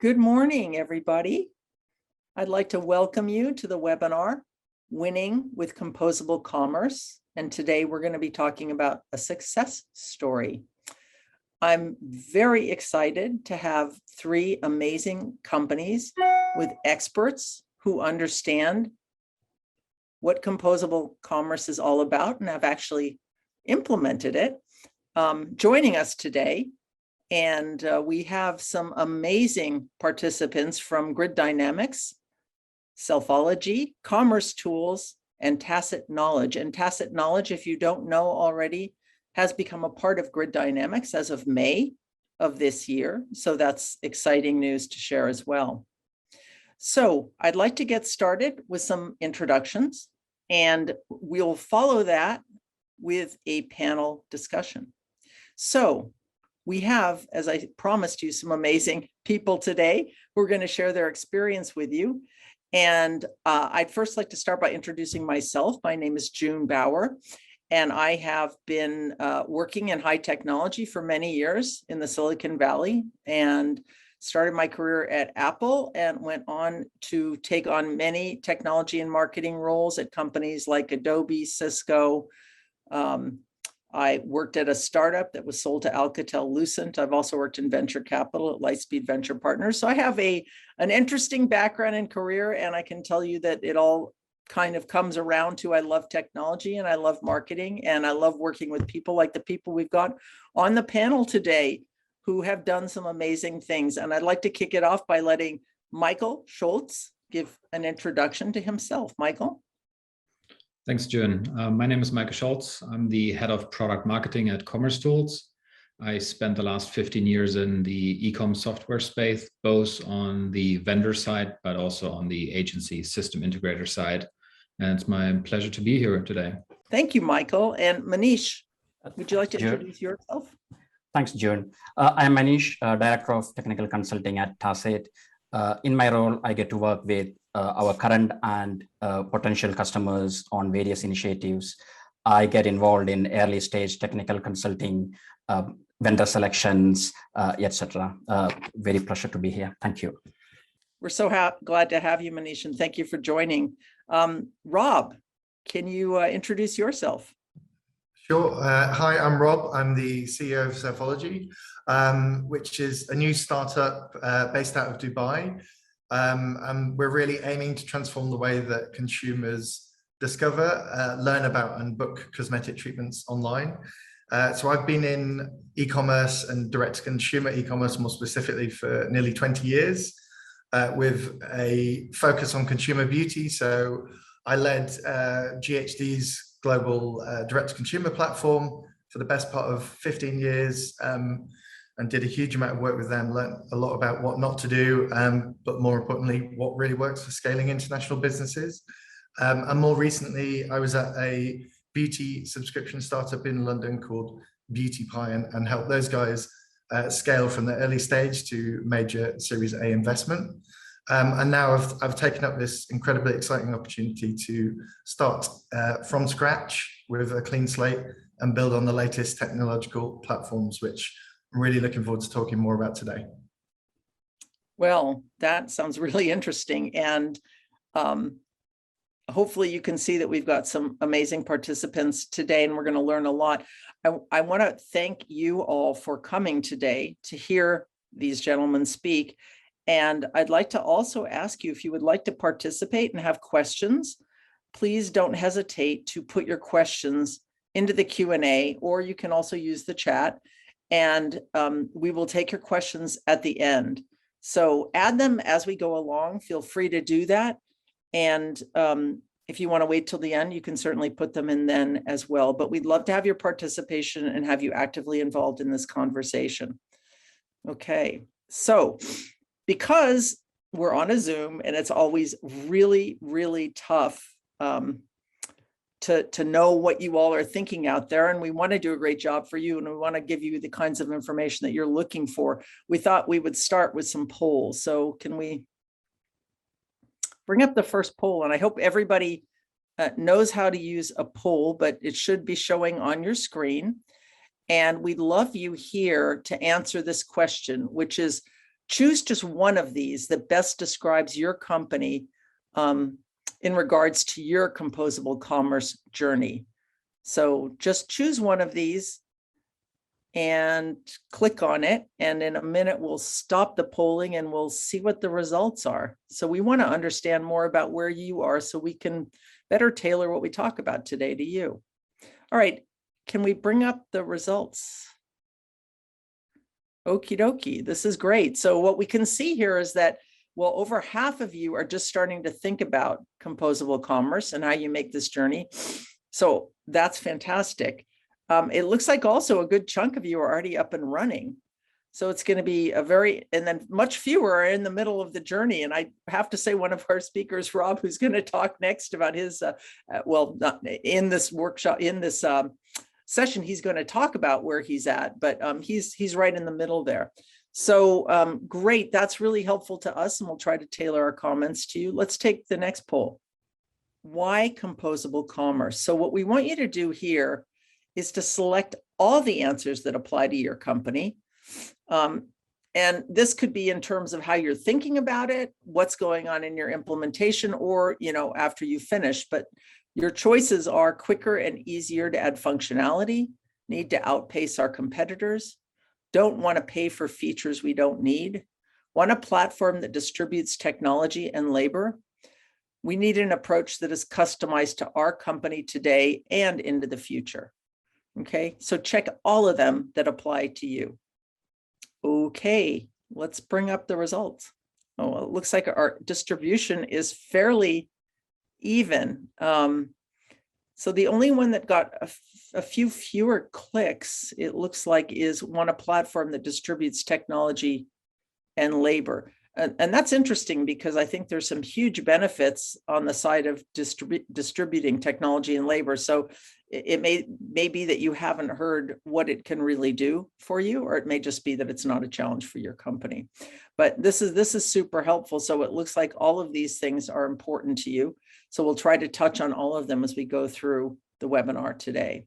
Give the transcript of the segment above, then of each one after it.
Good morning, everybody. I'd like to welcome you to the webinar, Winning with Composable Commerce. And today we're going to be talking about a success story. I'm very excited to have three amazing companies with experts who understand what composable commerce is all about and have actually implemented it, joining us today. And we have some amazing participants from Grid Dynamics, Selfologi, Commercetools, and Tacit Knowledge. And Tacit Knowledge, if you don't know already, has become a part of Grid Dynamics as of May of this year. So that's exciting news to share as well. So I'd like to get started with some introductions, and we'll follow that with a panel discussion. So we have, as I promised you, some amazing people today who are going to share their experience with you. And I'd first like to start by introducing myself. My name is June Bauer, and I have been working in high technology for many years in the Silicon Valley, and started my career at Apple and went on to take on many technology and marketing roles at companies like Adobe, Cisco. I worked at a startup that was sold to Alcatel-Lucent. I've also worked in venture capital at Lightspeed Venture Partners. So I have an interesting background and career, and I can tell you that it all kind of comes around to I love technology and I love marketing, and I love working with people like the people we've got on the panel today who have done some amazing things. And I'd like to kick it off by letting Michael Schultz give an introduction to himself. Michael? Thanks, June. My name is Michael Schultz. I'm the head of product marketing at Commercetools. I spent the last 15 years in the e-com software space, both on the vendor side, but also on the agency system integrator side. And it's my pleasure to be here today. Thank you, Michael. And Manish, would you like to introduce yourself? Thanks, June. I am Manish, Director of Technical Consulting at Tacit. In my role, I get to work with our current and potential customers on various initiatives. I get involved in early stage technical consulting, vendor selections, etc. Very pleasure to be here. Thank you. We're so glad to have you, Manish, and thank you for joining. Rob, can you introduce yourself? Sure. Hi, I'm Rob. I'm the CEO of selfologi, which is a new startup based out of Dubai. And we're really aiming to transform the way that consumers discover, learn about, and book cosmetic treatments online. So I've been in e-commerce and direct-to-consumer e-commerce more specifically for nearly 20 years with a focus on consumer beauty. So I led GHD's global direct-to-consumer platform for the best part of 15 years. And did a huge amount of work with them, learned a lot about what not to do, but more importantly, what really works for scaling international businesses. And more recently, I was at a beauty subscription startup in London called Beauty Pie and helped those guys scale from the early stage to major Series A investment. And now I've taken up this incredibly exciting opportunity to start from scratch with a clean slate and build on the latest technological platforms, which I'm really looking forward to talking more about today. Well, that sounds really interesting. And hopefully you can see that we've got some amazing participants today, and we're going to learn a lot. I want to thank you all for coming today to hear these gentlemen speak. And I'd like to also ask you, if you would like to participate and have questions, please don't hesitate to put your questions into the Q&A, or you can also use the chat. And we will take your questions at the end. So add them as we go along. Feel free to do that. And if you want to wait till the end, you can certainly put them in then as well. But we'd love to have your participation and have you actively involved in this conversation. Okay, so because we're on a Zoom and it's always really, really tough to know what you all are thinking out there, and we want to do a great job for you, and we want to give you the kinds of information that you're looking for. We thought we would start with some polls. So can we bring up the first poll? And I hope everybody knows how to use a poll, but it should be showing on your screen. And we'd love you here to answer this question, which is, choose just one of these that best describes your company in regards to your composable commerce journey. So just choose one of these and click on it. And in a minute, we'll stop the polling and we'll see what the results are. So we want to understand more about where you are so we can better tailor what we talk about today to you. All right, can we bring up the results? Okie dokie, this is great. So what we can see here is that, well, over half of you are just starting to think about composable commerce and how you make this journey. So that's fantastic. It looks like also a good chunk of you are already up and running. So it's going to be and then much fewer are in the middle of the journey. And I have to say, one of our speakers, Rob, who's going to talk next about his, well, not in this workshop, in this session, he's going to talk about where he's at, but he's right in the middle there. So great, that's really helpful to us, and we'll try to tailor our comments to you. Let's take the next poll. Why composable commerce? So what we want you to do here is to select all the answers that apply to your company. And this could be in terms of how you're thinking about it, what's going on in your implementation, or, you know, after you finish. But your choices are quicker and easier to add functionality, need to outpace our competitors, don't want to pay for features we don't need, want a platform that distributes technology and labor. We need an approach that is customized to our company today and into the future. Okay, so check all of them that apply to you. Okay, let's bring up the results. Oh, well, it looks like our distribution is fairly even. So the only one that got a few fewer clicks, it looks like, is want a platform that distributes technology and labor. And that's interesting because I think there's some huge benefits on the side of distributing technology and labor. So it may be that you haven't heard what it can really do for you, or it may just be that it's not a challenge for your company. But this is super helpful. So it looks like all of these things are important to you. So we'll try to touch on all of them as we go through the webinar today.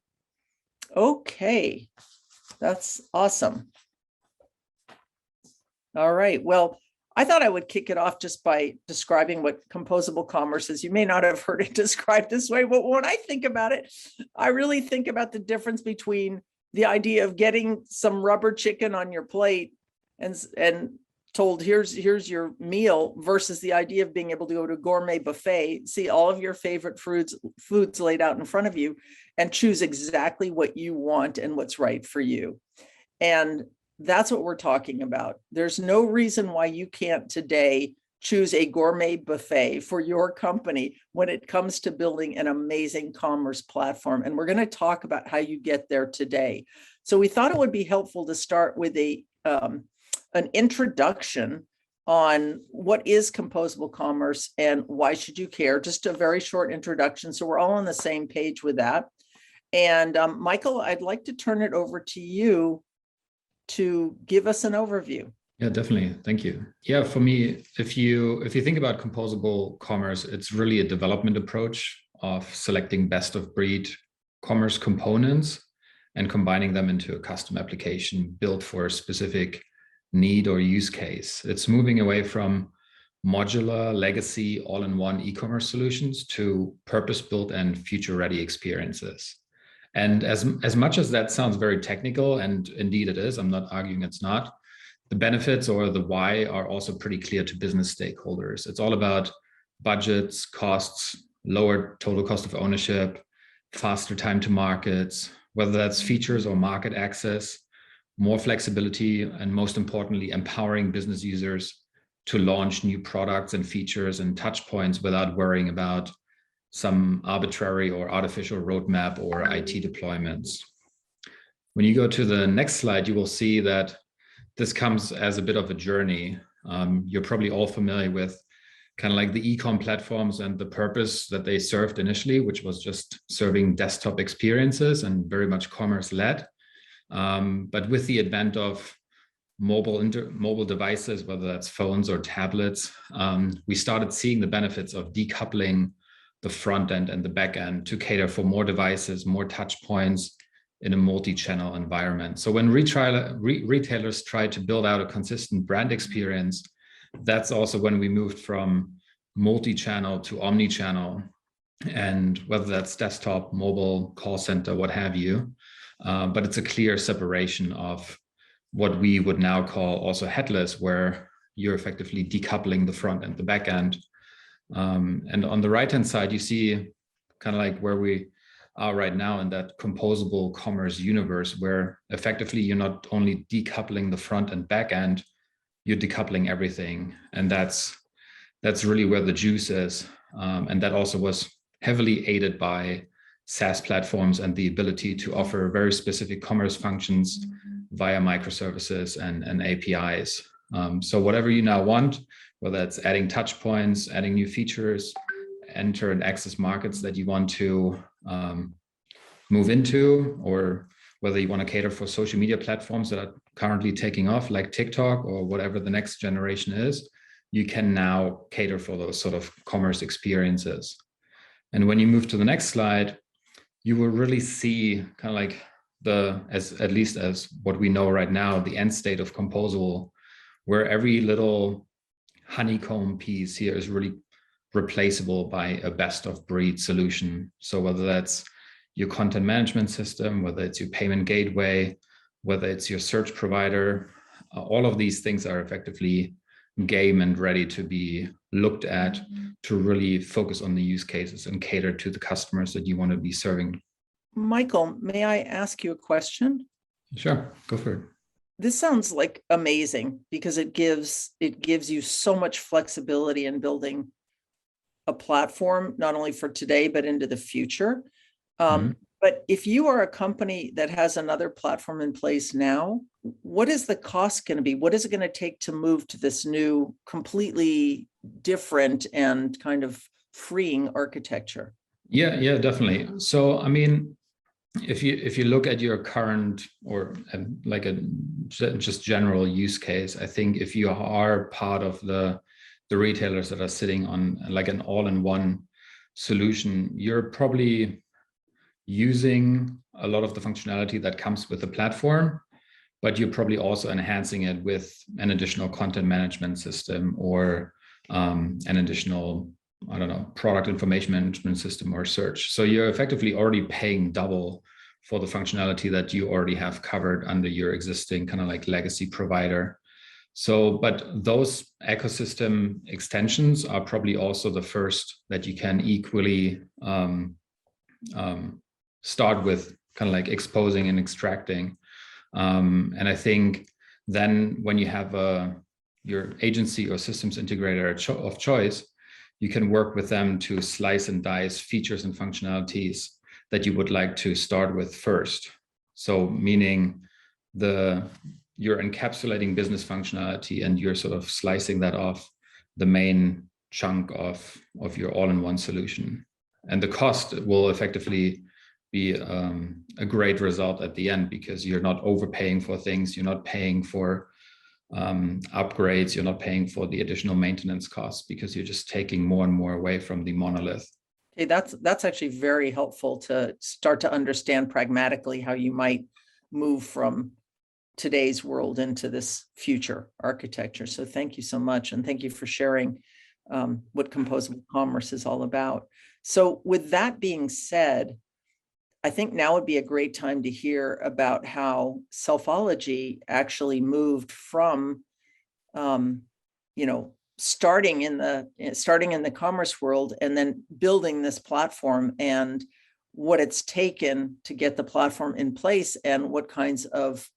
Okay, that's awesome. All right, well, I thought I would kick it off just by describing what composable commerce is. You may not have heard it described this way, but when I think about it, I really think about the difference between the idea of getting some rubber chicken on your plate and told, here's your meal, versus the idea of being able to go to a gourmet buffet, see all of your favorite foods laid out in front of you, and choose exactly what you want and what's right for you. And that's what we're talking about. There's no reason why you can't today choose a gourmet buffet for your company when it comes to building an amazing commerce platform. And we're going to talk about how you get there today. So we thought it would be helpful to start with an introduction on what is composable commerce and why should you care. Just a very short introduction, so we're all on the same page with that. And Michael, I'd like to turn it over to you to give us an overview. Yeah, definitely. Thank you. Yeah, for me, if you think about composable commerce, it's really a development approach of selecting best of breed commerce components and combining them into a custom application built for a specific need or use case. It's moving away from modular, legacy, all-in-one e-commerce solutions to purpose-built and future-ready experiences. And as much as that sounds very technical, and indeed it is, I'm not arguing it's not, the benefits or the why are also pretty clear to business stakeholders. It's all about budgets, costs, lower total cost of ownership, faster time to markets, whether that's features or market access, more flexibility, and most importantly, empowering business users to launch new products and features and touch points without worrying about some arbitrary or artificial roadmap or IT deployments. When you go to the next slide, you will see that this comes as a bit of a journey. You're probably all familiar with kind of like the e-com platforms and the purpose that they served initially, which was just serving desktop experiences and very much commerce-led. But with the advent of mobile devices, whether that's phones or tablets, we started seeing the benefits of decoupling the front end and the back end to cater for more devices, more touch points, in a multi-channel environment. So when retailers try to build out a consistent brand experience, that's also when we moved from multi-channel to omni-channel, and whether that's desktop, mobile, call center, what have you. But it's a clear separation of what we would now call also headless, where you're effectively decoupling the front and the back end. And on the right-hand side, you see kind of like where we are right now in that composable commerce universe, where effectively you're not only decoupling the front and back end, you're decoupling everything. And that's really where the juice is. And that also was heavily aided by SaaS platforms and the ability to offer very specific commerce functions via microservices and APIs. So whatever you now want, whether it's adding touch points, adding new features, enter and access markets that you want to move into, or whether you want to cater for social media platforms that are currently taking off, like TikTok or whatever the next generation is, you can now cater for those sort of commerce experiences. And when you move to the next slide, you will really see kind of like at least as what we know right now, the end state of composable, where every little honeycomb piece here is really replaceable by a best of breed solution. So whether that's your content management system, whether it's your payment gateway, whether it's your search provider, all of these things are effectively game and ready to be looked at to really focus on the use cases and cater to the customers that you want to be serving. Michael, may I ask you a question? Sure, go for it. This sounds like amazing because it gives you so much flexibility in building a platform, not only for today, but into the future. But if you are a company that has another platform in place now, what is the cost going to be? What is it going to take to move to this new, completely different and kind of freeing architecture? Yeah, definitely. So, I mean, if you look at your current or like a just general use case, I think if you are part of the retailers that are sitting on like an all-in-one solution, you're probably using a lot of the functionality that comes with the platform, but you're probably also enhancing it with an additional content management system or an additional, I don't know, product information management system or search. So you're effectively already paying double for the functionality that you already have covered under your existing kind of like legacy provider. So, but those ecosystem extensions are probably also the first that you can equally start with kind of like exposing and extracting. And I think then when you have your agency or systems integrator of choice, you can work with them to slice and dice features and functionalities that you would like to start with first. So meaning you're encapsulating business functionality and you're sort of slicing that off the main chunk of your all-in-one solution. And the cost will effectively be a great result at the end because you're not overpaying for things, you're not paying for upgrades, you're not paying for the additional maintenance costs because you're just taking more and more away from the monolith. Okay, that's actually very helpful to start to understand pragmatically how you might move from today's world into this future architecture. So thank you so much. And thank you for sharing what Composable Commerce is all about. So with that being said, I think now would be a great time to hear about how selfologi actually moved from, starting in the commerce world and then building this platform and what it's taken to get the platform in place and what kinds of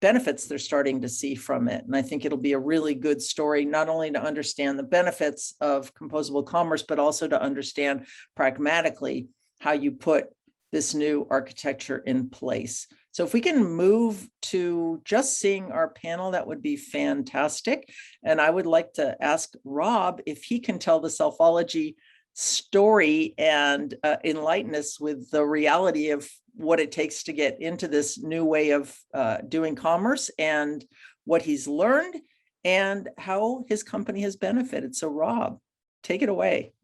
benefits they're starting to see from it. And I think it'll be a really good story, not only to understand the benefits of composable commerce, but also to understand pragmatically how you put this new architecture in place. So if we can move to just seeing our panel, that would be fantastic. And I would like to ask Rob if he can tell the selfologi story and enlighten us with the reality of what it takes to get into this new way of doing commerce and what he's learned and how his company has benefited. So Rob, take it away.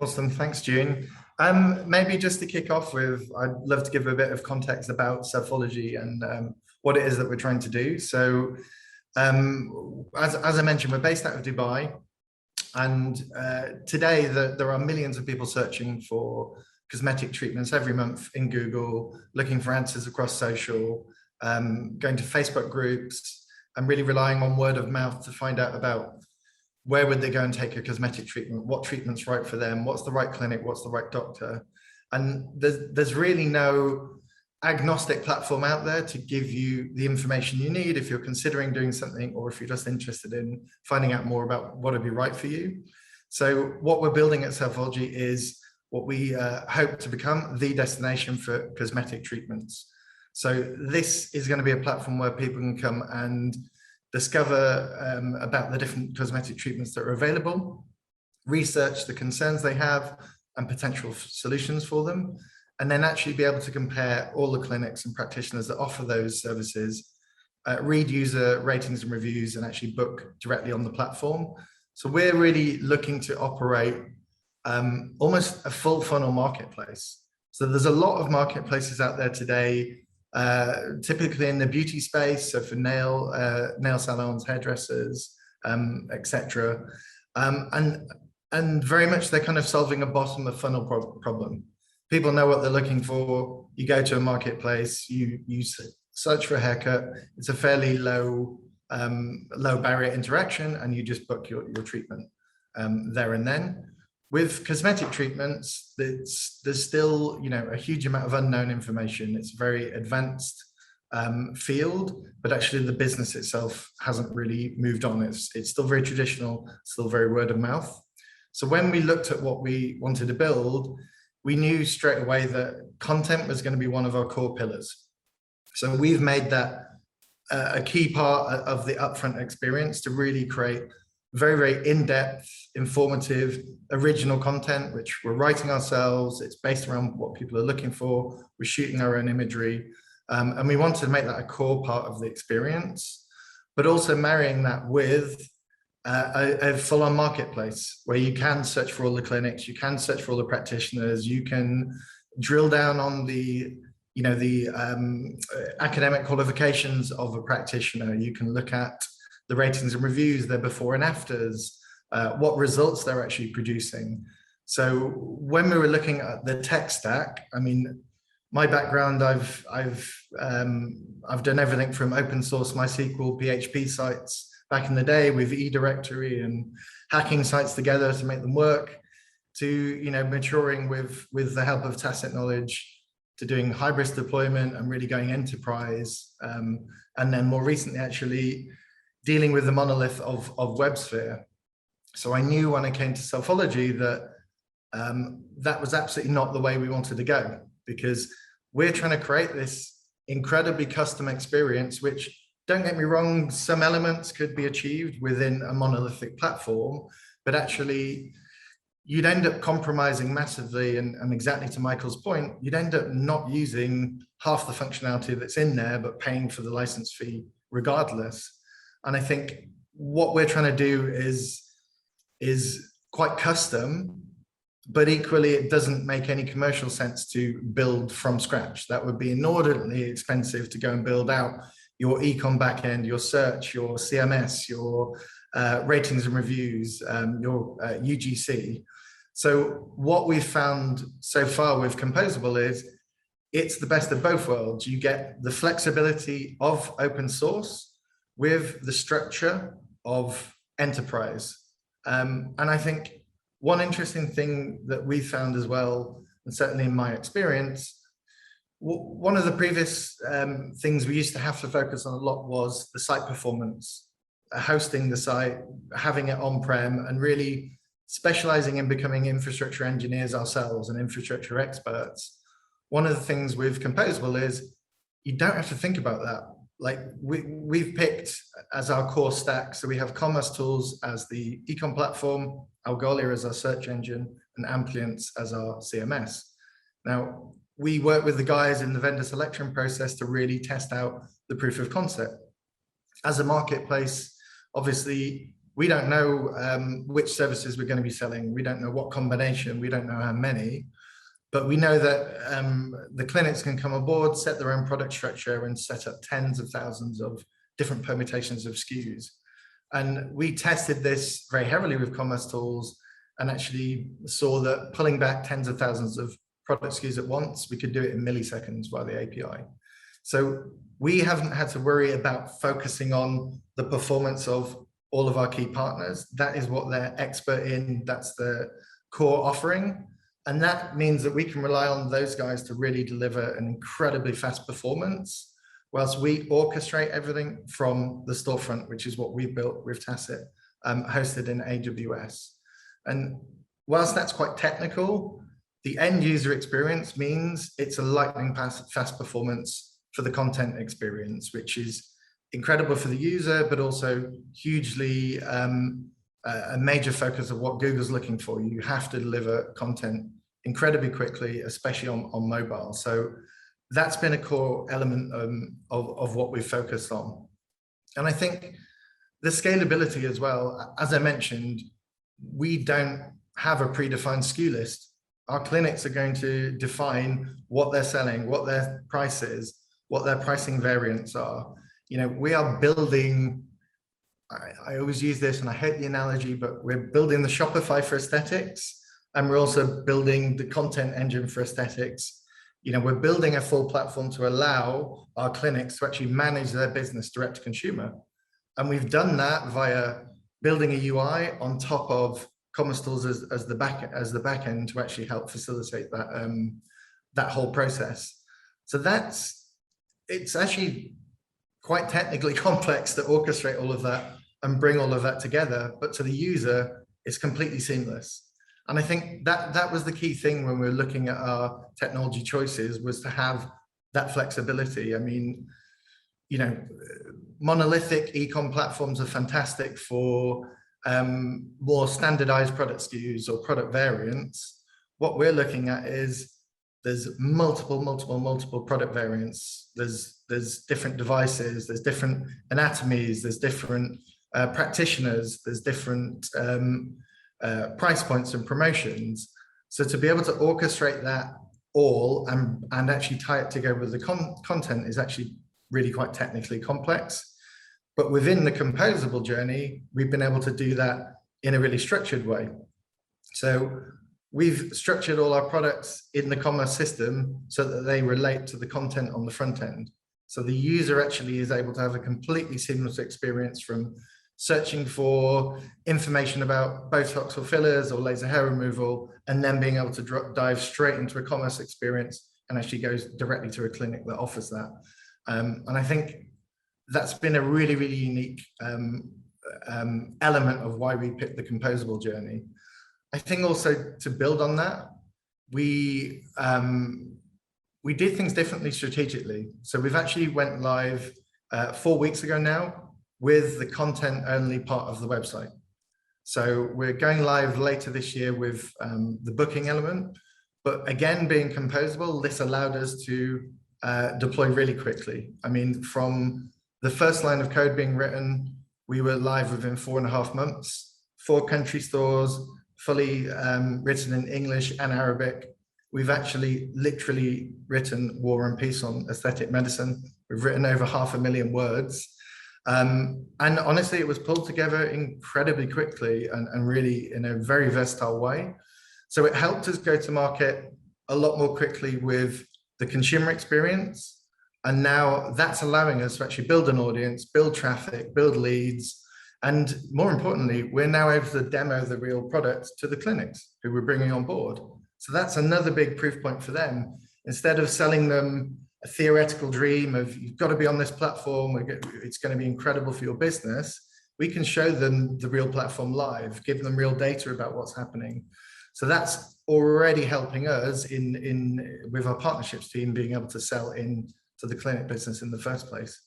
Awesome, thanks, June. Maybe just to kick off with, I'd love to give a bit of context about selfologi and what it is that we're trying to do. So, as I mentioned, we're based out of Dubai, and today there are millions of people searching for cosmetic treatments every month in Google, looking for answers across social, going to Facebook groups, and really relying on word of mouth to find out about where would they go and take a cosmetic treatment, what treatment's right for them, what's the right clinic, what's the right doctor. And there's really no agnostic platform out there to give you the information you need if you're considering doing something, or if you're just interested in finding out more about what would be right for you. So what we're building at selfologi is what we hope to become the destination for cosmetic treatments. So this is going to be a platform where people can come and discover about the different cosmetic treatments that are available, research the concerns they have and potential solutions for them, and then actually be able to compare all the clinics and practitioners that offer those services, read user ratings and reviews, and actually book directly on the platform. So we're really looking to operate almost a full funnel marketplace. So there's a lot of marketplaces out there today, typically in the beauty space, so for nail salons, hairdressers, etc. And very much they're kind of solving a bottom of funnel problem. People know what they're looking for. You go to a marketplace, you search for a haircut. It's a fairly low barrier interaction, and you just book your treatment there and then. With cosmetic treatments, there's still, a huge amount of unknown information. It's a very advanced field, but actually the business itself hasn't really moved on. It's still very traditional, still very word of mouth. So when we looked at what we wanted to build, we knew straight away that content was going to be one of our core pillars. So we've made that a key part of the upfront experience to really create very, very in-depth, informative, original content, which we're writing ourselves. It's based around what people are looking for. We're shooting our own imagery. And we wanted to make that a core part of the experience, but also marrying that with a full-on marketplace where you can search for all the clinics, you can search for all the practitioners, you can drill down on the academic qualifications of a practitioner. You can look at the ratings and reviews, their before and afters, what results they're actually producing. So when we were looking at the tech stack, I mean, my background, I've done everything from open source MySQL, PHP sites back in the day with eDirectory and hacking sites together to make them work, to maturing with the help of Tacit Knowledge, to doing hybrid deployment and really going enterprise, and then more recently actually dealing with the monolith of WebSphere. So I knew when I came to selfologi that that was absolutely not the way we wanted to go, because we're trying to create this incredibly custom experience, which, don't get me wrong, some elements could be achieved within a monolithic platform, but actually you'd end up compromising massively. And exactly to Michael's point, you'd end up not using half the functionality that's in there, but paying for the license fee regardless. And I think what we're trying to do is quite custom, but equally it doesn't make any commercial sense to build from scratch. That would be inordinately expensive to go and build out your ecom backend, your search, your CMS, your ratings and reviews, your UGC. So what we've found so far with Composable is it's the best of both worlds. You get the flexibility of open source with the structure of enterprise. And I think one interesting thing that we found as well, and certainly in my experience, one of the previous things we used to have to focus on a lot was the site performance, hosting the site, having it on-prem, and really specializing in becoming infrastructure engineers ourselves and infrastructure experts. One of the things with Composable is you don't have to think about that. Like we've picked as our core stack. So we have Commercetools as the ecom platform, Algolia as our search engine, and Ampliance as our CMS. Now, we work with the guys in the vendor selection process to really test out the proof of concept. As a marketplace, obviously, we don't know which services we're going to be selling. We don't know what combination. We don't know how many. But we know that the clinics can come aboard, set their own product structure, and set up tens of thousands of different permutations of SKUs. And we tested this very heavily with Commercetools and actually saw that pulling back tens of thousands of product SKUs at once, we could do it in milliseconds via the API. So we haven't had to worry about focusing on the performance of all of our key partners. That is what they're expert in. That's the core offering. And that means that we can rely on those guys to really deliver an incredibly fast performance, whilst we orchestrate everything from the storefront, which is what we've built with Tacit, hosted in AWS. And whilst that's quite technical, the end user experience means it's a lightning fast performance for the content experience, which is incredible for the user, but also hugely a major focus of what Google's looking for. You have to deliver content incredibly quickly, especially on mobile. So that's been a core element of what we've focused on. And I think the scalability as well, as I mentioned, we don't have a predefined SKU list. Our clinics are going to define what they're selling, what their price is, what their pricing variants are. You know, we are building, I always use this and I hate the analogy, but we're building the Shopify for aesthetics, and we're also building the content engine for aesthetics. You know, we're building a full platform to allow our clinics to actually manage their business direct to consumer. And we've done that via building a UI on top of Commercetools as the back end to actually help facilitate that that whole process. So it's actually quite technically complex to orchestrate all of that and bring all of that together, but to the user, it's completely seamless. And I think that was the key thing when we were looking at our technology choices, was to have that flexibility. I mean, you know, monolithic e-com platforms are fantastic for more standardized product SKUs or product variants. What we're looking at is there's multiple product variants. There's different devices, there's different anatomies, there's different practitioners, there's different price points and promotions. So to be able to orchestrate that all and actually tie it together with the content is actually really quite technically complex. But within the composable journey, we've been able to do that in a really structured way. So we've structured all our products in the commerce system so that they relate to the content on the front end. So the user actually is able to have a completely seamless experience from searching for information about Botox or fillers or laser hair removal, and then being able to dive straight into a commerce experience and actually goes directly to a clinic that offers that. And I think that's been a really, really unique element of why we picked the composable journey. I think also to build on that, we did things differently strategically. So we've actually went live 4 weeks ago now with the content only part of the website. So we're going live later this year with the booking element, but again, being composable, this allowed us to deploy really quickly. I mean, from the first line of code being written, we were live within 4.5 months, 4 country stores, fully written in English and Arabic. We've actually literally written War and Peace on aesthetic medicine. We've written over 500,000 words. And honestly, it was pulled together incredibly quickly and really in a very versatile way. So it helped us go to market a lot more quickly with the consumer experience. And now that's allowing us to actually build an audience, build traffic, build leads. And more importantly, we're now able to demo the real product to the clinics who we're bringing on board. So that's another big proof point for them. Instead of selling them a theoretical dream of you've got to be on this platform, it's going to be incredible for your business, we can show them the real platform live, give them real data about what's happening. So that's already helping us with our partnerships team being able to sell in to the clinic business in the first place.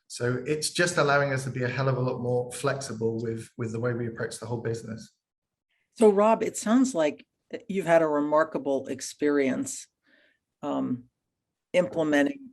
So it's just allowing us to be a hell of a lot more flexible with the way we approach the whole business. So Rob, it sounds like you've had a remarkable experience implementing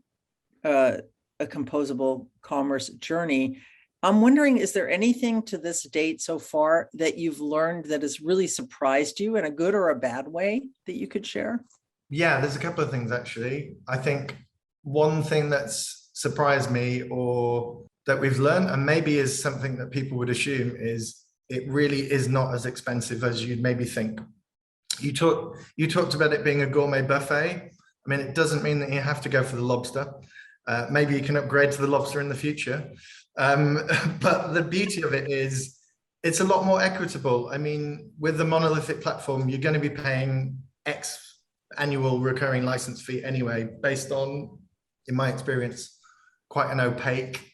a composable commerce journey. I'm wondering, is there anything to this date so far that you've learned that has really surprised you in a good or a bad way that you could share? Yeah, there's a couple of things actually. I think one thing that's surprised me or that we've learned, and maybe is something that people would assume, is it really is not as expensive as you'd maybe think. You talked about it being a gourmet buffet. I mean, it doesn't mean that you have to go for the lobster. Maybe you can upgrade to the lobster in the future. But the beauty of it is it's a lot more equitable. I mean, with the monolithic platform, you're going to be paying X annual recurring license fee anyway, based on, in my experience, quite an opaque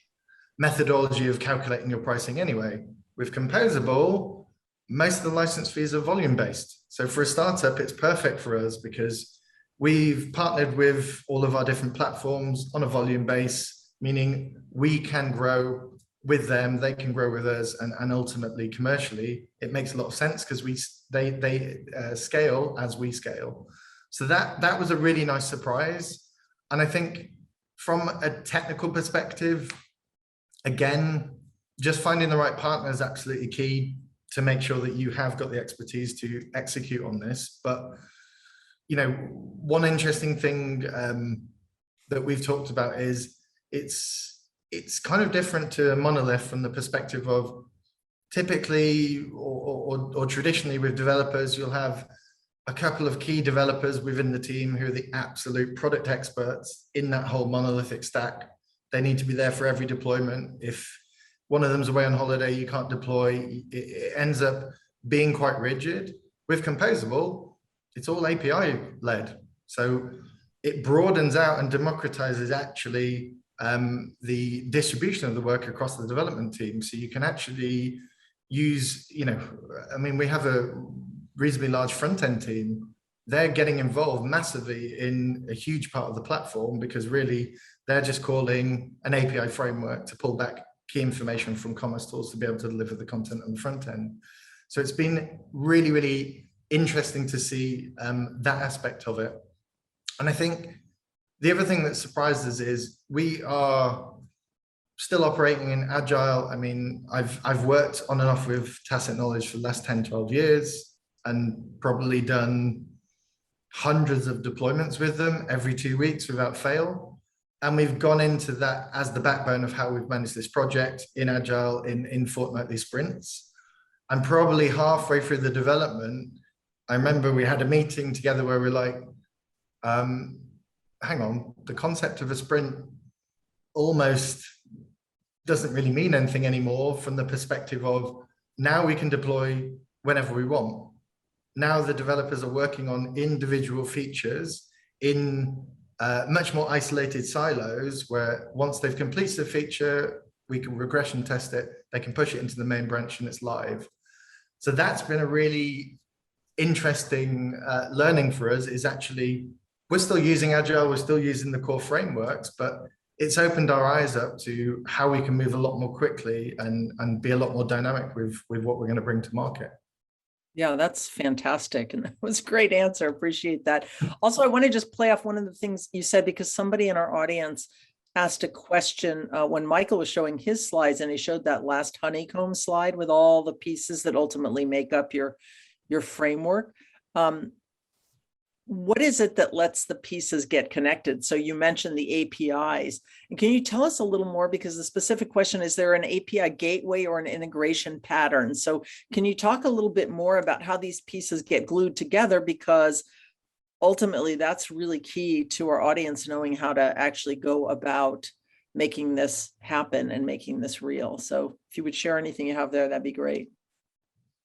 methodology of calculating your pricing anyway. With Composable, most of the license fees are volume based. So for a startup, it's perfect for us because we've partnered with all of our different platforms on a volume base, meaning we can grow with them, they can grow with us, and ultimately commercially, it makes a lot of sense because they scale as we scale. So that was a really nice surprise. And I think from a technical perspective, again, just finding the right partner is absolutely key to make sure that you have got the expertise to execute on this. But, you know, one interesting thing that we've talked about is it's kind of different to a monolith from the perspective of typically or traditionally with developers, you'll have a couple of key developers within the team who are the absolute product experts in that whole monolithic stack. They need to be there for every deployment. If one of them's away on holiday, you can't deploy. It ends up being quite rigid. With Composable, it's all API led. So it broadens out and democratizes actually the distribution of the work across the development team. So you can actually use, you know, I mean, we have a reasonably large front-end team. They're getting involved massively in a huge part of the platform because really they're just calling an API framework to pull back key information from Commercetools to be able to deliver the content on the front end. So it's been really, really interesting to see that aspect of it. And I think the other thing that surprised us is we are still operating in Agile. I mean, I've worked on and off with Tacit Knowledge for the last 10, 12 years and probably done hundreds of deployments with them every 2 weeks without fail. And we've gone into that as the backbone of how we've managed this project in Agile in fortnightly sprints. And probably halfway through the development, I remember we had a meeting together where we're like, hang on, the concept of a sprint almost doesn't really mean anything anymore from the perspective of now we can deploy whenever we want. Now the developers are working on individual features in much more isolated silos where once they've completed the feature, we can regression test it, they can push it into the main branch and it's live. So that's been a really interesting learning for us, is actually, we're still using Agile, we're still using the core frameworks, but it's opened our eyes up to how we can move a lot more quickly and be a lot more dynamic with what we're going to bring to market. Yeah, that's fantastic. And that was a great answer. Appreciate that. Also, I want to just play off one of the things you said, because somebody in our audience asked a question when Michael was showing his slides, and he showed that last honeycomb slide with all the pieces that ultimately make up your framework. What is it that lets the pieces get connected? So you mentioned the APIs. And can you tell us a little more? Because the specific question is there an API gateway or an integration pattern? So can you talk a little bit more about how these pieces get glued together? Because ultimately that's really key to our audience knowing how to actually go about making this happen and making this real. So if you would share anything you have there, that'd be great.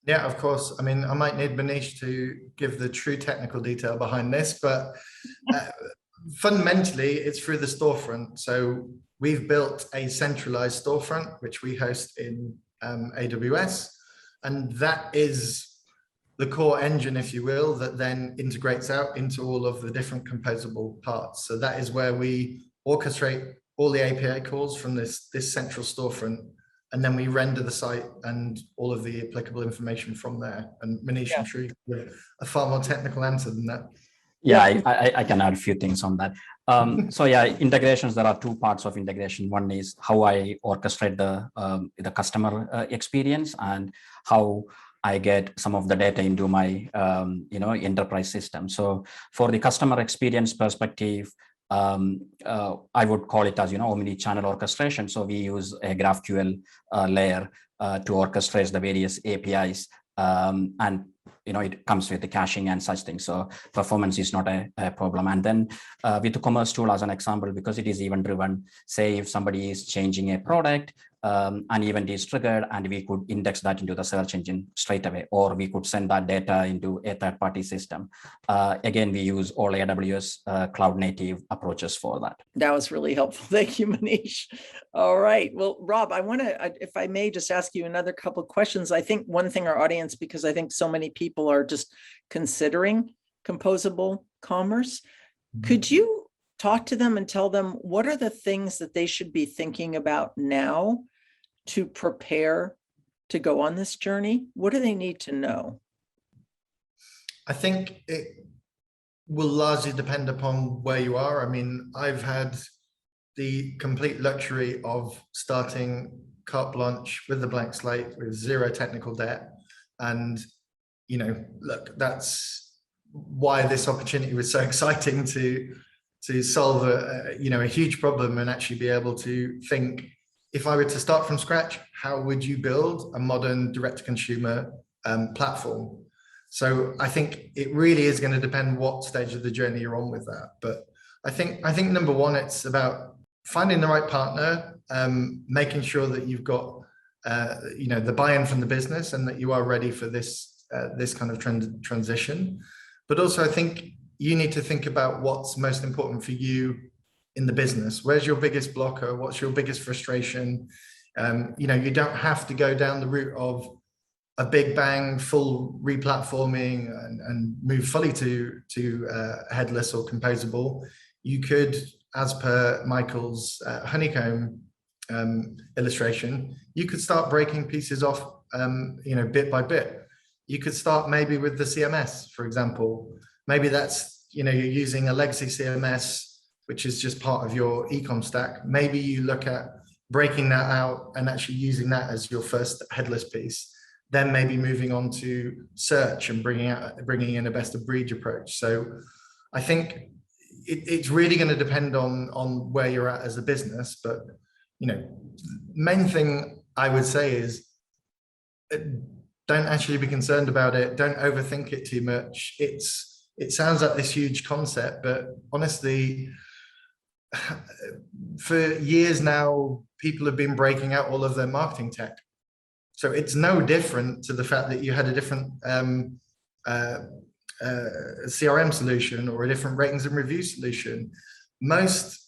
Yeah, of course. I mean, I might need Manish to give the true technical detail behind this, but fundamentally, it's through the storefront. So we've built a centralized storefront, which we host in AWS. And that is the core engine, if you will, that then integrates out into all of the different composable parts. So that is where we orchestrate all the API calls from this central storefront. And then we render the site and all of the applicable information from there. And Manish, I'm sure you can give a far more technical answer than that. Yeah, I can add a few things on that. So yeah, integrations, there are two parts of integration. One is how I orchestrate the customer experience and how I get some of the data into my enterprise system. So for the customer experience perspective, I would call it as omni-channel orchestration. So we use a GraphQL layer to orchestrate the various APIs, and it comes with the caching and such things. So performance is not a problem. And then with the commerce tool as an example, because it is event driven, say if somebody is changing a product, an event is triggered, and we could index that into the search engine straight away, or we could send that data into a third-party system. Again, we use all AWS cloud native approaches for that. That was really helpful. Thank you, Manish. All right. Well, Rob, I want to, if I may, just ask you another couple of questions. I think one thing our audience, because I think so many people are just considering composable commerce, could you talk to them and tell them what are the things that they should be thinking about now to prepare to go on this journey? What do they need to know? I think it will largely depend upon where you are. I mean, I've had the complete luxury of starting carte blanche with the blank slate with zero technical debt. And, look, that's why this opportunity was so exciting to solve a huge problem and actually be able to think, if I were to start from scratch, how would you build a modern direct-to-consumer platform? So I think it really is going to depend what stage of the journey you're on with that. But I think number one, it's about finding the right partner, making sure that you've got the buy-in from the business and that you are ready for this kind of transition. But also, I think you need to think about what's most important for you in the business. Where's your biggest blocker? What's your biggest frustration? You don't have to go down the route of a big bang, full replatforming and move fully to headless or composable. You could, as per Michael's honeycomb illustration, you could start breaking pieces off, bit by bit. You could start maybe with the CMS, for example. Maybe that's, you're using a legacy CMS, which is just part of your e-com stack. Maybe you look at breaking that out and actually using that as your first headless piece. Then maybe moving on to search and bringing in a best of breed approach. So I think it's really going to depend on where you're at as a business. But, main thing I would say is don't actually be concerned about it. Don't overthink it too much. It sounds like this huge concept, but honestly, for years now, people have been breaking out all of their marketing tech. So it's no different to the fact that you had a different CRM solution or a different ratings and review solution. Most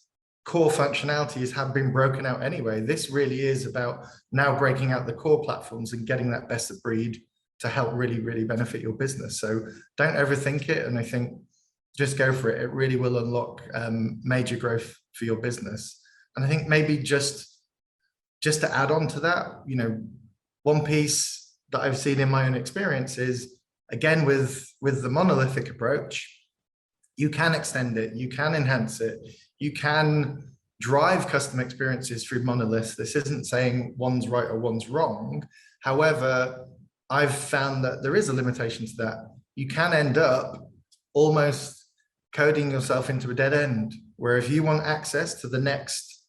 core functionalities have been broken out anyway. This really is about now breaking out the core platforms and getting that best of breed to help really, really benefit your business. So don't overthink it. And I think just go for it. It really will unlock major growth for your business. And I think maybe just to add on to that, one piece that I've seen in my own experience is, again, with the monolithic approach, you can extend it, you can enhance it, you can drive custom experiences through monoliths. This isn't saying one's right or one's wrong. However, I've found that there is a limitation to that. You can end up almost coding yourself into a dead end, where if you want access to the next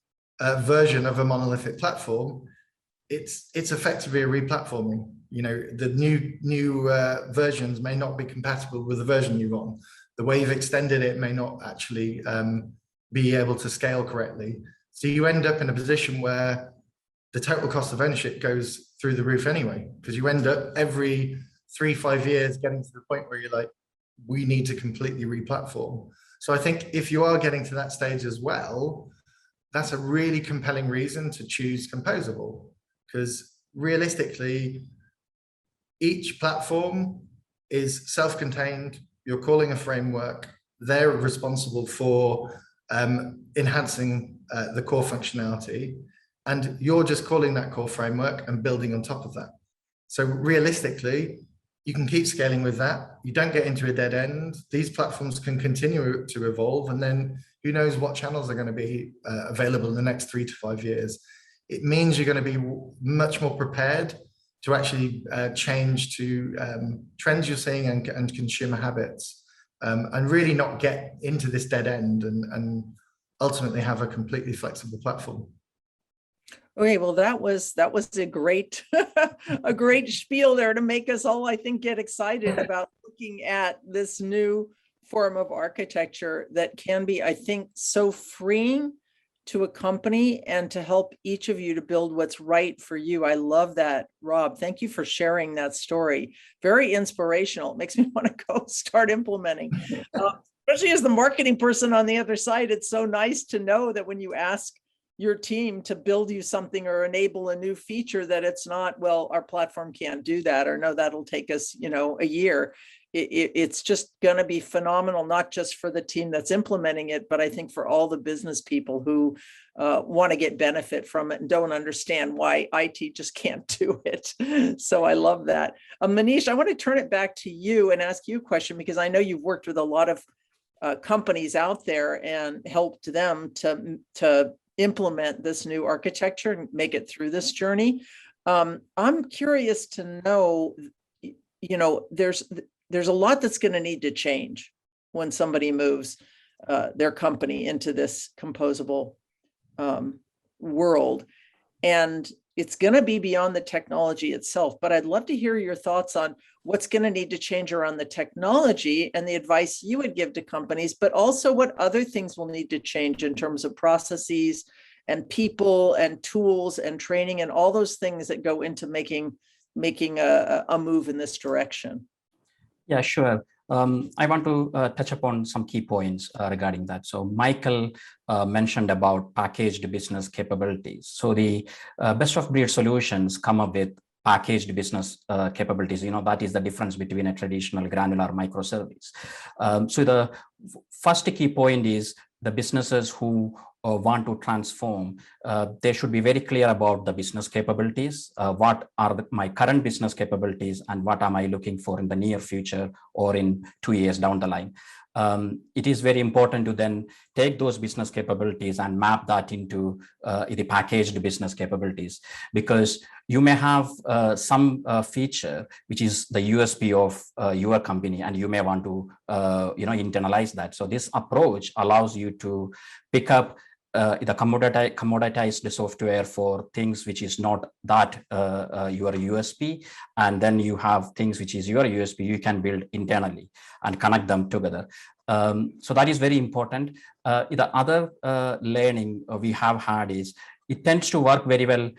version of a monolithic platform, it's effectively a replatforming. The new versions may not be compatible with the version you're on. The way you've extended it may not actually be able to scale correctly. So you end up in a position where the total cost of ownership goes through the roof anyway, because you end up every 3-5 years getting to the point where you're like, we need to completely replatform. So I think if you are getting to that stage as well, that's a really compelling reason to choose Composable, because realistically, each platform is self-contained. You're calling a framework. They're responsible for enhancing the core functionality, and you're just calling that core framework and building on top of that. So realistically, you can keep scaling with that. You don't get into a dead end. These platforms can continue to evolve, and then who knows what channels are going to be available in the next 3 to 5 years. It means you're going to be much more prepared to actually change to trends you're seeing and consumer habits, and really not get into this dead end and ultimately have a completely flexible platform. Okay, well, that was a great a great spiel there to make us all, I think, get excited about looking at this new form of architecture that can be, I think, so freeing to a company and to help each of you to build what's right for you. I love that, Rob. Thank you for sharing that story. Very inspirational. It makes me want to go start implementing. Especially as the marketing person on the other side, it's so nice to know that when you ask your team to build you something or enable a new feature, that it's not, well, our platform can't do that, or no, that'll take us, a year. It's just going to be phenomenal, not just for the team that's implementing it, but I think for all the business people who want to get benefit from it and don't understand why IT just can't do it. So I love that. Manish, I want to turn it back to you and ask you a question, because I know you've worked with a lot of companies out there and helped them to implement this new architecture and make it through this journey. I'm curious to know, there's a lot that's going to need to change when somebody moves their company into this composable world. And it's going to be beyond the technology itself, but I'd love to hear your thoughts on what's going to need to change around the technology and the advice you would give to companies, but also what other things will need to change in terms of processes and people and tools and training and all those things that go into making a move in this direction. Yeah, sure. I want to touch upon some key points regarding that. So Michael mentioned about packaged business capabilities. So the best of breed solutions come up with packaged business capabilities. That is the difference between a traditional granular microservice. So the first key point is the businesses who want to transform, they should be very clear about the business capabilities. What are my current business capabilities and what am I looking for in the near future or in 2 years down the line? It is very important to then take those business capabilities and map that into the packaged business capabilities, because you may have some feature which is the USP of your company, and you may want to internalize that. So this approach allows you to pick up the commoditized software for things which is not that your USP, and then you have things which is your USP you can build internally and connect them together. So that is very important. The other learning we have had is it tends to work very well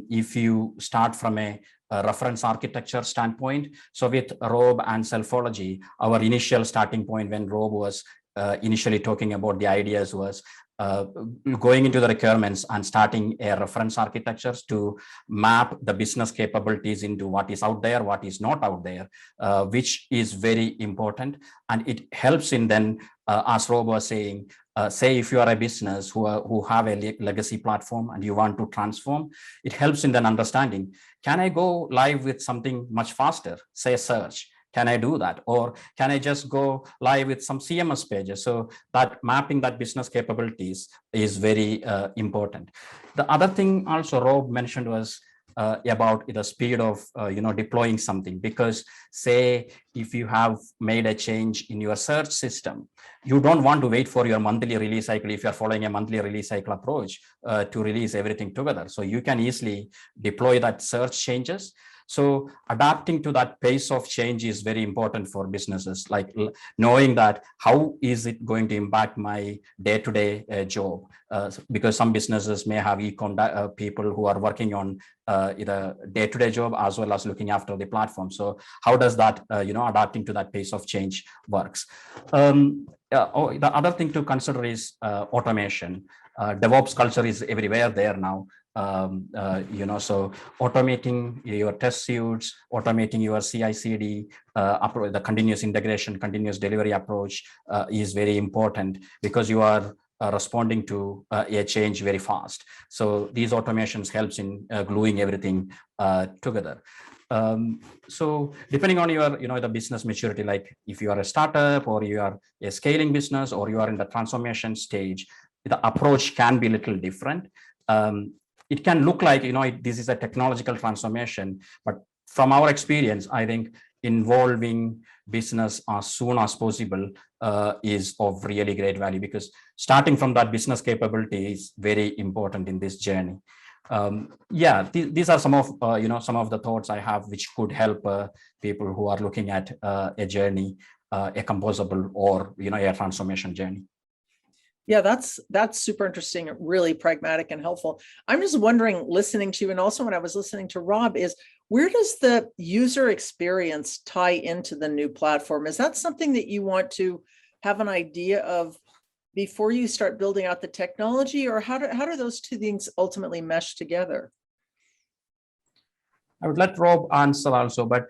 if you start from a reference architecture standpoint. So with Rob and selfologi, our initial starting point when Rob was initially talking about the ideas was going into the requirements and starting a reference architectures to map the business capabilities into what is out there, what is not out there, which is very important. And it helps in then, as Rob was saying, say if you are a business who have a legacy platform and you want to transform, it helps in then understanding, can I go live with something much faster, say search? Can I do that? Or can I just go live with some CMS pages? So that mapping that business capabilities is very important. The other thing also Rob mentioned was about the speed of deploying something, because say if you have made a change in your search system, you don't want to wait for your monthly release cycle if you're following a monthly release cycle approach to release everything together. So you can easily deploy that search changes. So adapting to that pace of change is very important for businesses, like knowing that how is it going to impact my day-to-day job, because some businesses may have e-com people who are working on either day-to-day job as well as looking after the platform. So how does that, adapting to that pace of change works? The other thing to consider is automation. DevOps culture is everywhere there now. So automating your test suites, automating your CI/CD, the continuous integration, continuous delivery approach is very important, because you are responding to a change very fast. So these automations helps in gluing everything together. So depending on your, the business maturity, like if you are a startup or you are a scaling business or you are in the transformation stage, the approach can be a little different. It can look like, this is a technological transformation, but from our experience, I think involving business as soon as possible is of really great value, because starting from that business capability is very important in this journey. These are some of some of the thoughts I have, which could help people who are looking at a journey, a composable or a transformation journey. Yeah, that's super interesting, really pragmatic and helpful. I'm just wondering, listening to you, and also when I was listening to Rob, is where does the user experience tie into the new platform? Is that something that you want to have an idea of before you start building out the technology, or how do those two things ultimately mesh together? I would let Rob answer also, but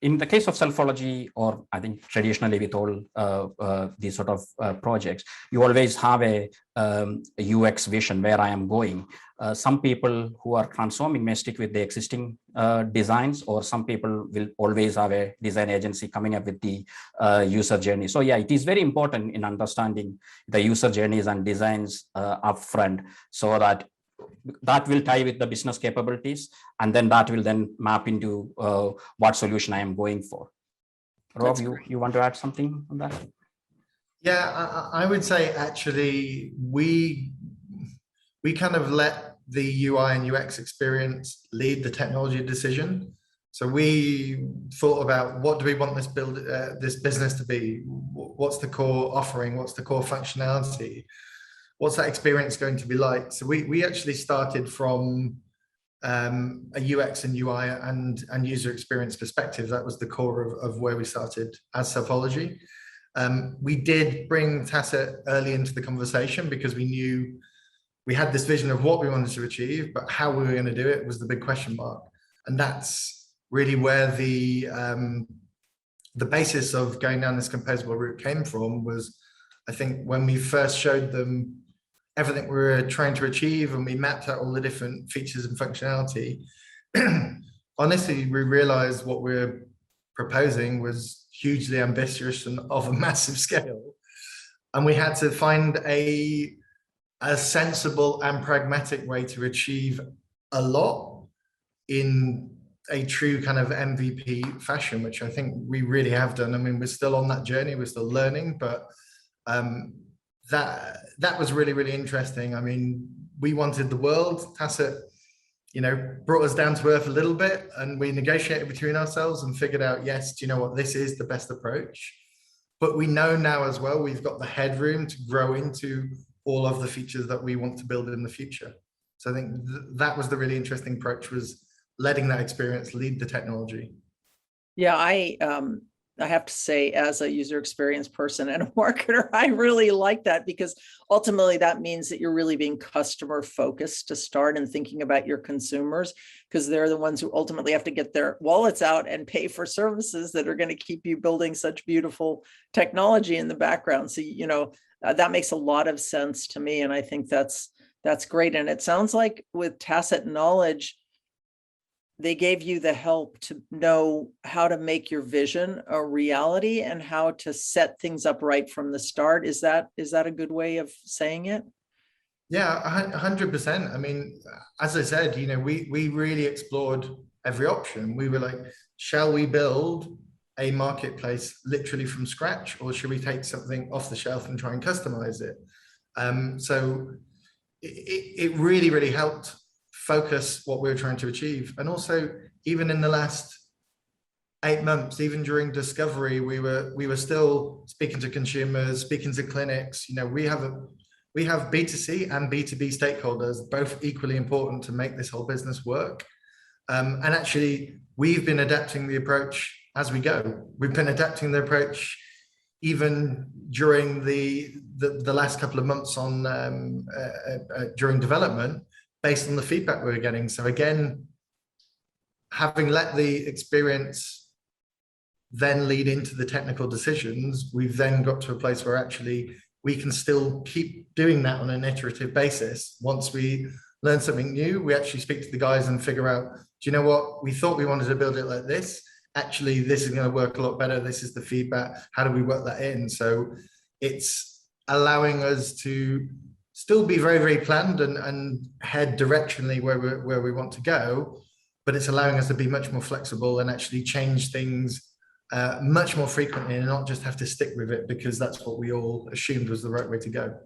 in the case of selfologi, or I think traditionally with all these sort of projects, you always have a UX vision where I am going. Some people who are transforming may stick with the existing designs, or some people will always have a design agency coming up with the user journey. So yeah, it is very important in understanding the user journeys and designs upfront, so that will tie with the business capabilities, and then that will then map into what solution I am going for. Rob, you want to add something on that? Yeah, I would say actually we kind of let the UI and UX experience lead the technology decision. So we thought about, what do we want this business to be? What's the core offering? What's the core functionality? What's that experience going to be like? So we actually started from a UX and UI and user experience perspective. That was the core of where we started as selfologi. We did bring Tacit early into the conversation because we knew we had this vision of what we wanted to achieve, but how we were going to do it was the big question mark. And that's really where the basis of going down this composable route came from. Was, I think, when we first showed them everything we were trying to achieve and we mapped out all the different features and functionality, honestly, we realized what we're proposing was hugely ambitious and of a massive scale. And we had to find a sensible and pragmatic way to achieve a lot in a true kind of MVP fashion, which I think we really have done. I mean, we're still on that journey, we're still learning, but that was really, really interesting. I mean, we wanted the world. Tacit, brought us down to earth a little bit, and we negotiated between ourselves and figured out, yes, do you know what, this is the best approach. But we know now as well, we've got the headroom to grow into all of the features that we want to build in the future. So I think that was the really interesting approach, was letting that experience lead the technology. Yeah, I have to say, as a user experience person and a marketer, I really like that, because ultimately that means that you're really being customer focused to start and thinking about your consumers, because they're the ones who ultimately have to get their wallets out and pay for services that are going to keep you building such beautiful technology in the background. So, that makes a lot of sense to me. And I think that's great. And it sounds like with Tacit Knowledge, they gave you the help to know how to make your vision a reality and how to set things up right from the start. Is that a good way of saying it? Yeah, 100%. I mean, as I said, we really explored every option. We were like, shall we build a marketplace literally from scratch, or should we take something off the shelf and try and customize it? So it really, really helped focus what we were trying to achieve. And also, even in the last 8 months, even during discovery, we were still speaking to consumers, speaking to clinics. We have B2C and B2B stakeholders, both equally important to make this whole business work. And actually, we've been adapting the approach as we go. We've been adapting the approach even during the last couple of months on during development, based on the feedback we were getting. So again, having let the experience then lead into the technical decisions, we've then got to a place where actually we can still keep doing that on an iterative basis. Once we learn something new, we actually speak to the guys and figure out, do you know what? We thought we wanted to build it like this. Actually, this is going to work a lot better. This is the feedback. How do we work that in? So it's allowing us to still be very, very planned and head directionally where we want to go, but it's allowing us to be much more flexible and actually change things much more frequently and not just have to stick with it because that's what we all assumed was the right way to go.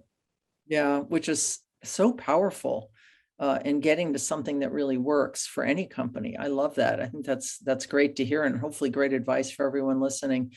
Yeah, which is so powerful in getting to something that really works for any company. I love that. I think that's great to hear and hopefully great advice for everyone listening.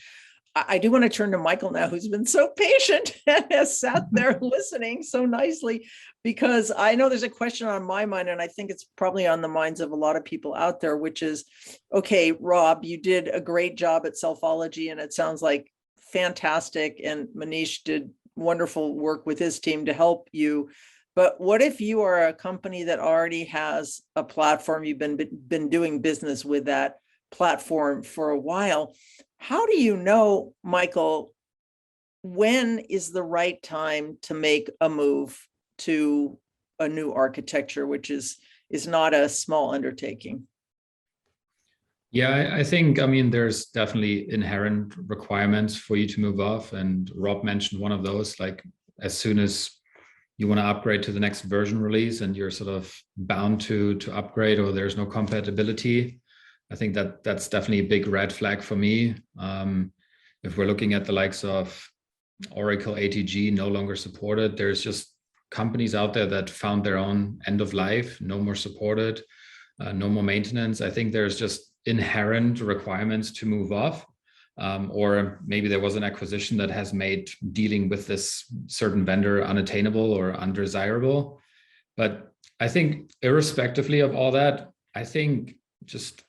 I do want to turn to Michael now, who's been so patient and has sat there listening so nicely, because I know there's a question on my mind, and I think it's probably on the minds of a lot of people out there, which is, okay, Rob, you did a great job at Selfologi, and it sounds like fantastic, and Manish did wonderful work with his team to help you. But what if you are a company that already has a platform, you've been doing business with that platform for a while? How do you know, Michael, when is the right time to make a move to a new architecture, which is not a small undertaking? Yeah, I think, there's definitely inherent requirements for you to move off. And Rob mentioned one of those, like as soon as you want to upgrade to the next version release and you're sort of bound to upgrade, or there's no compatibility. I think that's definitely a big red flag for me. If we're looking at the likes of Oracle ATG no longer supported, there's just companies out there that found their own end of life, no more supported, no more maintenance. I think there's just inherent requirements to move off. Or maybe there was an acquisition that has made dealing with this certain vendor unattainable or undesirable. But I think irrespectively of all that, I think just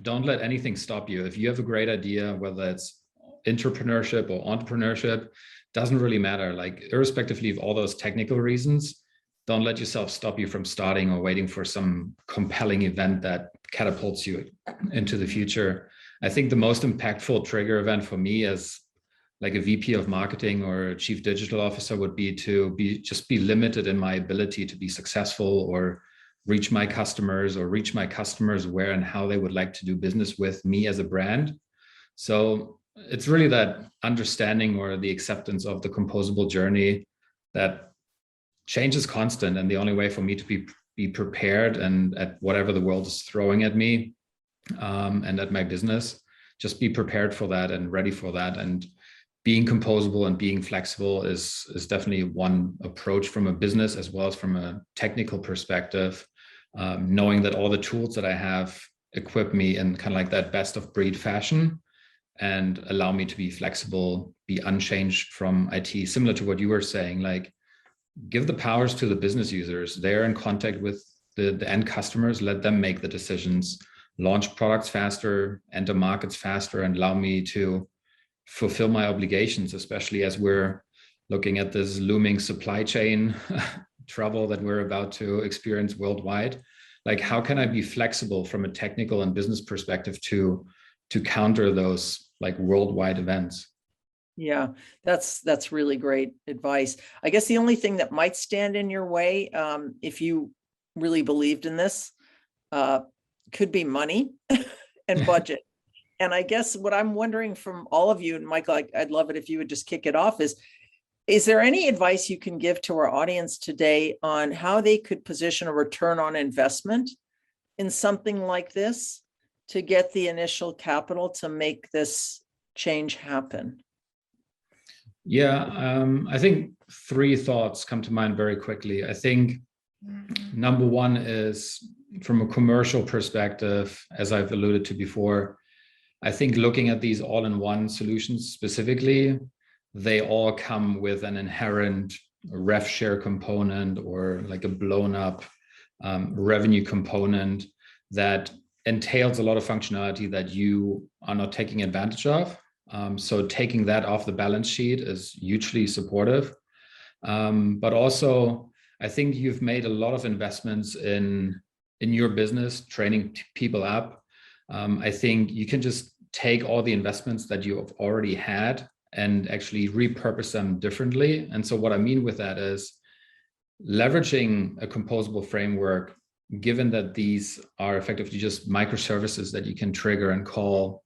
don't let anything stop you. If you have a great idea, whether it's entrepreneurship or entrepreneurship, doesn't really matter. Like irrespectively of all those technical reasons, don't let yourself stop you from starting or waiting for some compelling event that catapults you into the future. I think the most impactful trigger event for me as like a VP of marketing or a chief digital officer would be to be limited in my ability to be successful or reach my customers where and how they would like to do business with me as a brand. So it's really that understanding or the acceptance of the composable journey that change is constant. And the only way for me to be prepared and at whatever the world is throwing at me and at my business, just be prepared for that and ready for that. And being composable and being flexible is definitely one approach from a business as well as from a technical perspective. Knowing that all the tools that I have equip me in kind of like that best of breed fashion and allow me to be flexible, be unchanged from IT, similar to what you were saying, like give the powers to the business users. They're in contact with the end customers, let them make the decisions, launch products faster, enter markets faster, and allow me to fulfill my obligations, especially as we're looking at this looming supply chain trouble that we're about to experience worldwide. Like, how can I be flexible from a technical and business perspective to counter those like worldwide events? Yeah, that's really great advice. I guess the only thing that might stand in your way, if you really believed in this, could be money and budget. And I guess what I'm wondering from all of you, and Michael, I'd love it if you would just kick it off, is there any advice you can give to our audience today on how they could position a return on investment in something like this to get the initial capital to make this change happen? Yeah, I think three thoughts come to mind very quickly. I think number one is from a commercial perspective, as I've alluded to before, I think looking at these all-in-one solutions specifically, they all come with an inherent rev share component or like a blown up revenue component that entails a lot of functionality that you are not taking advantage of. So taking that off the balance sheet is hugely supportive. But also, I think you've made a lot of investments in your business, training people up. I think you can just take all the investments that you have already had and actually repurpose them differently. And so what I mean with that is leveraging a composable framework given that these are effectively just microservices that you can trigger and call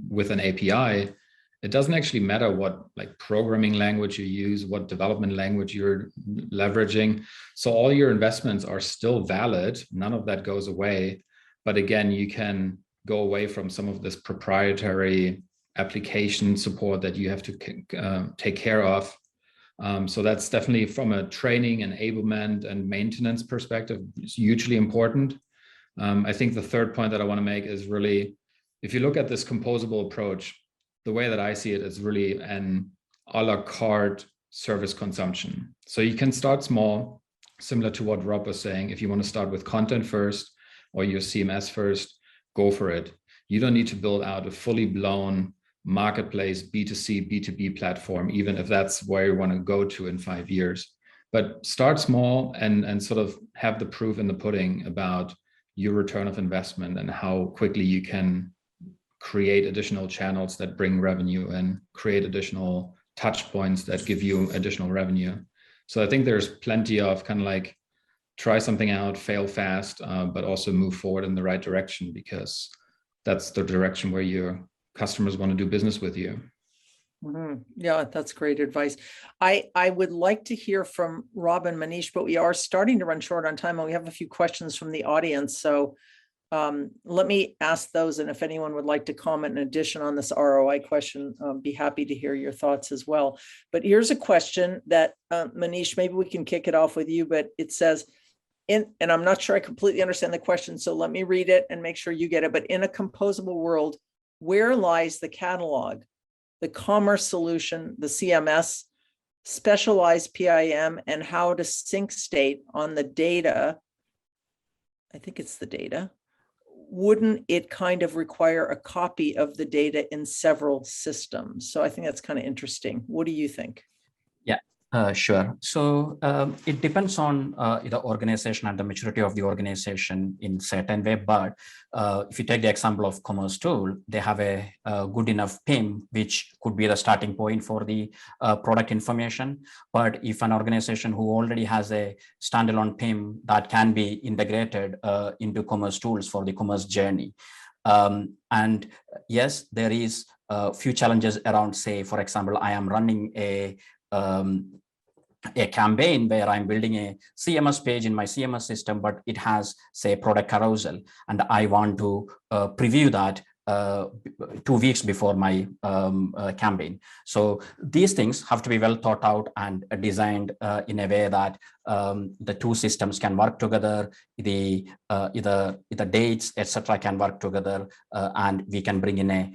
with an API, it doesn't actually matter what like programming language you use, what development language you're leveraging. So all your investments are still valid. None of that goes away. But again, you can go away from some of this proprietary application support that you have to take care of. So that's definitely from a training, enablement, and maintenance perspective, it's hugely important. I think the third point that I want to make is really, if you look at this composable approach, the way that I see it is really an a la carte service consumption. So you can start small, similar to what Rob was saying. If you want to start with content first or your CMS first, go for it. You don't need to build out a fully blown marketplace B2C, B2B platform, even if that's where you want to go to in 5 years. But start small and sort of have the proof in the pudding about your return of investment and how quickly you can create additional channels that bring revenue and create additional touch points that give you additional revenue. So I think there's plenty of kind of like try something out, fail fast, but also move forward in the right direction, because that's the direction where your customers want to do business with you. Mm-hmm. Yeah, that's great advice. I would like to hear from Rob and Manish, but we are starting to run short on time and we have a few questions from the audience. So let me ask those, and if anyone would like to comment in addition on this ROI question, be happy to hear your thoughts as well. But here's a question that Manish, maybe we can kick it off with you, but it says, and I'm not sure I completely understand the question, so let me read it and make sure you get it. But in a composable world, where lies the catalog, the commerce solution, the CMS, specialized PIM, and how to sync state on the data? I think it's the data. Wouldn't it kind of require a copy of the data in several systems? So I think that's kind of interesting. What do you think? Yeah, sure. So it depends on the organization and the maturity of the organization in certain way. But if you take the example of Commercetools, they have a good enough PIM, which could be the starting point for the product information. But if an organization who already has a standalone PIM that can be integrated into Commercetools for the commerce journey. And yes, there is a few challenges around, say, for example, I am running a campaign where I'm building a CMS page in my CMS system, but it has, say, product carousel, and I want to preview that 2 weeks before my campaign. So these things have to be well thought out and designed in a way that the two systems can work together, the dates, etc., can work together, and we can bring in a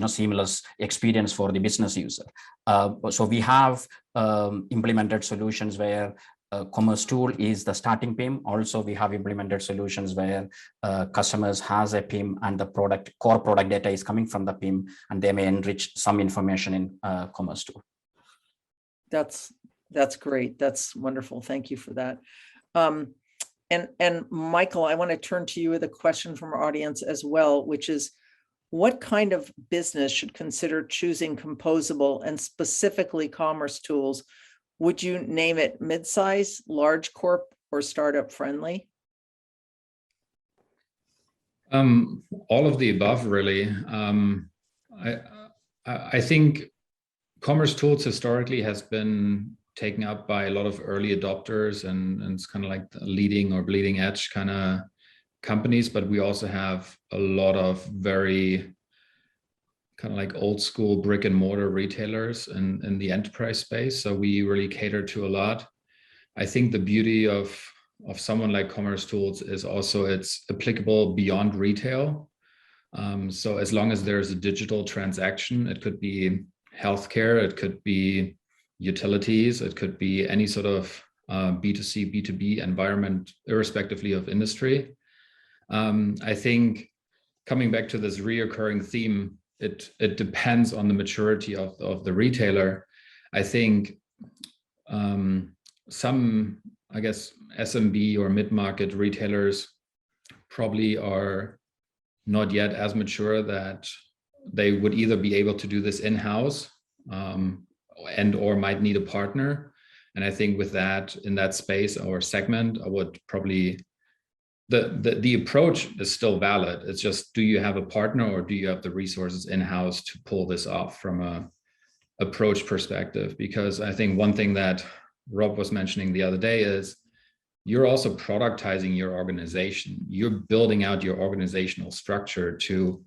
seamless experience for the business user. So we have implemented solutions where Commercetools is the starting PIM. Also, we have implemented solutions where customers has a PIM and the core product data is coming from the PIM, and they may enrich some information in Commercetools. That's great. That's wonderful. Thank you for that. And Michael, I want to turn to you with a question from our audience as well, which is, what kind of business should consider choosing composable and specifically Commercetools? Would you name it mid-size, large corp, or startup friendly? All of the above, really. I think Commercetools historically has been taken up by a lot of early adopters, and it's kind of like the leading or bleeding edge kind of companies, but we also have a lot of very kind of like old school brick and mortar retailers in the enterprise space. So we really cater to a lot. I think the beauty of someone like Commercetools is also it's applicable beyond retail. So as long as there's a digital transaction, it could be healthcare, it could be utilities, it could be any sort of B2C, B2B environment, irrespectively of industry. I think coming back to this reoccurring theme, it depends on the maturity of the retailer. I think some, I guess, SMB or mid-market retailers probably are not yet as mature that they would either be able to do this in-house and or might need a partner. And I think with that, in that space or segment, I would probably, the approach is still valid. It's just, do you have a partner or do you have the resources in-house to pull this off from a approach perspective? Because I think one thing that Rob was mentioning the other day is you're also productizing your organization. You're building out your organizational structure to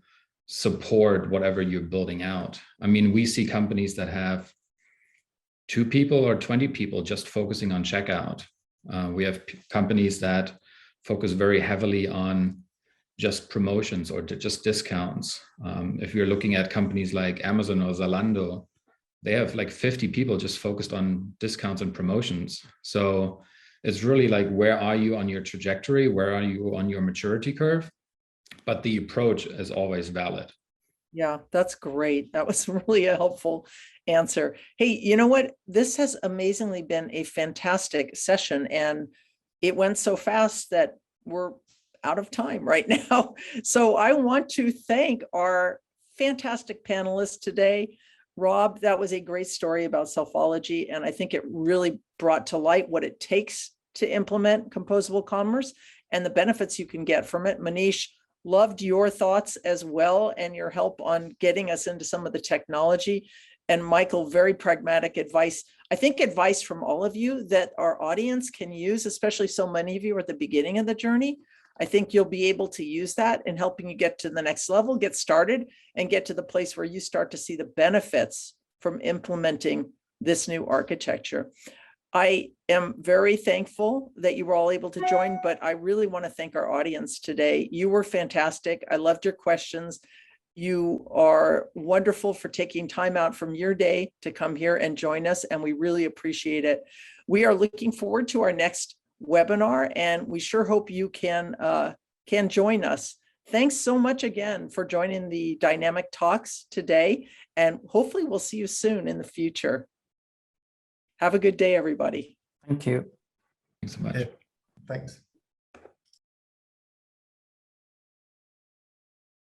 support whatever you're building out. I mean, we see companies that have 2 people or 20 people just focusing on checkout. We have companies that focus very heavily on just promotions or just discounts. If you're looking at companies like Amazon or Zalando, they have like 50 people just focused on discounts and promotions. So it's really like, where are you on your trajectory? Where are you on your maturity curve? But the approach is always valid. Yeah, that's great. That was really a helpful answer. Hey, you know what? This has amazingly been a fantastic session, and it went so fast that we're out of time right now. So I want to thank our fantastic panelists today. Rob, that was a great story about selfologi, and I think it really brought to light what it takes to implement composable commerce and the benefits you can get from it. Manish, loved your thoughts as well and your help on getting us into some of the technology. And Michael, very pragmatic advice. I think advice from all of you that our audience can use, especially so many of you are at the beginning of the journey. I think you'll be able to use that in helping you get to the next level, get started, and get to the place where you start to see the benefits from implementing this new architecture. I am very thankful that you were all able to join, but I really want to thank our audience today. You were fantastic. I loved your questions. You are wonderful for taking time out from your day to come here and join us, and we really appreciate it. We are looking forward to our next webinar, and we sure hope you can join us. Thanks so much again for joining the Dynamic Talks today, and hopefully we'll see you soon in the future. Have a good day, everybody. Thank you. Thanks so much. Yeah, thanks.